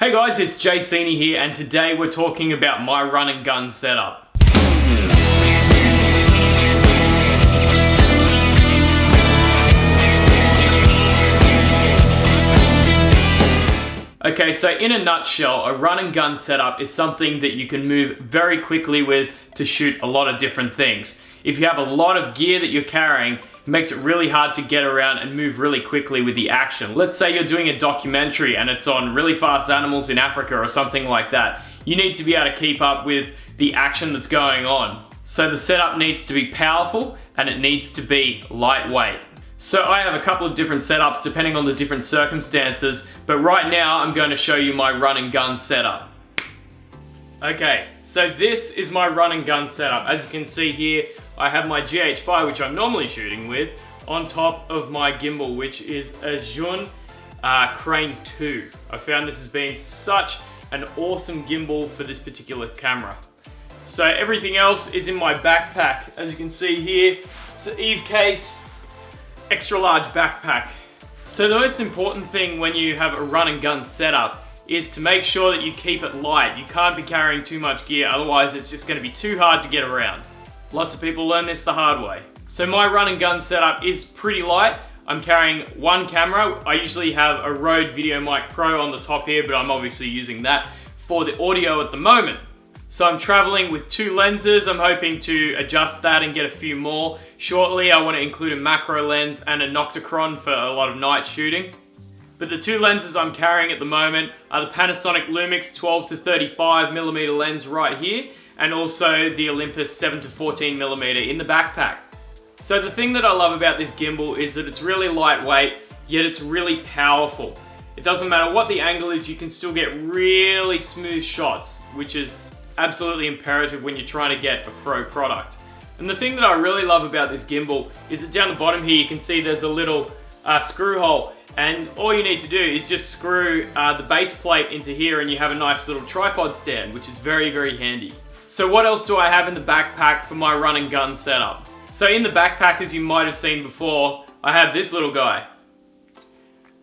Hey guys, it's Seeney here, and today we're talking about my run and gun setup. Okay, so in a nutshell, a run and gun setup is something that you can move very quickly with to shoot a lot of different things. If you have a lot of gear that you're carrying, it makes it really hard to get around and move really quickly with the action. Let's say you're doing a documentary and it's on really fast animals in Africa or something like that. You need to be able to keep up with the action that's going on. So the setup needs to be powerful and it needs to be lightweight. So I have a couple of different setups depending on the different circumstances, but right now I'm going to show you my run and gun setup. Okay, so this is my run and gun setup. As you can see here, I have my GH5, which I'm normally shooting with, on top of my gimbal, which is a Zhun Crane 2. I found this has been such an awesome gimbal for this particular camera. So everything else is in my backpack. As you can see here, it's the Eve case, extra large backpack. So the most important thing when you have a run and gun setup is to make sure that you keep it light. You can't be carrying too much gear, otherwise it's just going to be too hard to get around. Lots of people learn this the hard way. So my run and gun setup is pretty light. I'm carrying one camera. I usually have a Rode VideoMic Pro on the top here, but I'm obviously using that for the audio at the moment. So I'm traveling with two lenses. I'm hoping to adjust that and get a few more. Shortly, I want to include a macro lens and a Nocticron for a lot of night shooting. But the two lenses I'm carrying at the moment are the Panasonic Lumix 12 to 35mm lens right here, and also the Olympus 7 to 14mm in the backpack. So the thing that I love about this gimbal is that it's really lightweight, yet it's really powerful. It doesn't matter what the angle is, you can still get really smooth shots, which is absolutely imperative when you're trying to get a pro product. And the thing that I really love about this gimbal is that down the bottom here you can see there's a little screw hole, and all you need to do is just screw the base plate into here and you have a nice little tripod stand, which is very, very handy. So what else do I have in the backpack for my run and gun setup? So in the backpack, as you might have seen before, I have this little guy,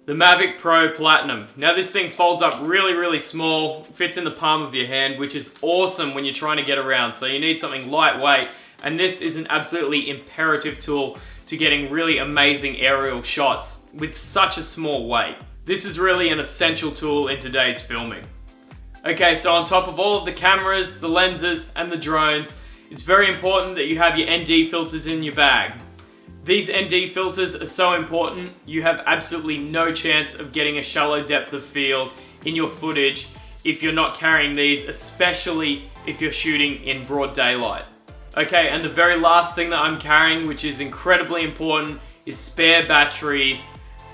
the Mavic Pro Platinum. Now this thing folds up really, really small, fits in the palm of your hand, which is awesome when you're trying to get around. So you need something lightweight, and this is an absolutely imperative tool to getting really amazing aerial shots with such a small weight. This is really an essential tool in today's filming. Okay, so on top of all of the cameras, the lenses, and the drones, it's very important that you have your ND filters in your bag. These ND filters are so important, you have absolutely no chance of getting a shallow depth of field in your footage if you're not carrying these, especially if you're shooting in broad daylight. Okay, and the very last thing that I'm carrying, which is incredibly important, is spare batteries,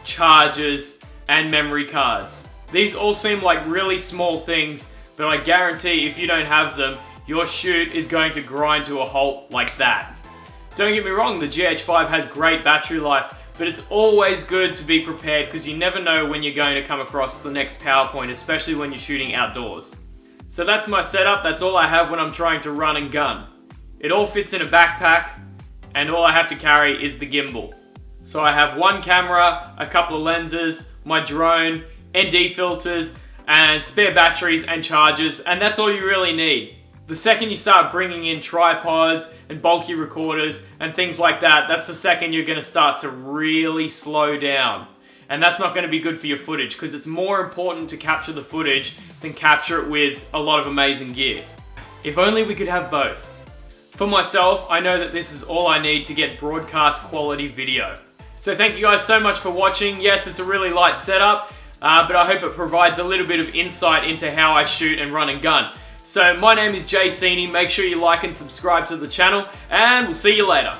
chargers, and memory cards. These all seem like really small things, but I guarantee if you don't have them, your shoot is going to grind to a halt like that. Don't get me wrong, the GH5 has great battery life, but it's always good to be prepared because you never know when you're going to come across the next power point, especially when you're shooting outdoors. So that's my setup. That's all I have when I'm trying to run and gun. It all fits in a backpack, and all I have to carry is the gimbal. So I have one camera, a couple of lenses, my drone, ND filters, and spare batteries and chargers, and that's all you really need. The second you start bringing in tripods and bulky recorders and things like that, that's the second you're going to start to really slow down. And that's not going to be good for your footage because it's more important to capture the footage than capture it with a lot of amazing gear. If only we could have both. For myself, I know that this is all I need to get broadcast quality video. So thank you guys so much for watching. Yes, it's a really light setup, but I hope it provides a little bit of insight into how I shoot and run and gun. So my name is Seeney. Make sure you like and subscribe to the channel, and we'll see you later.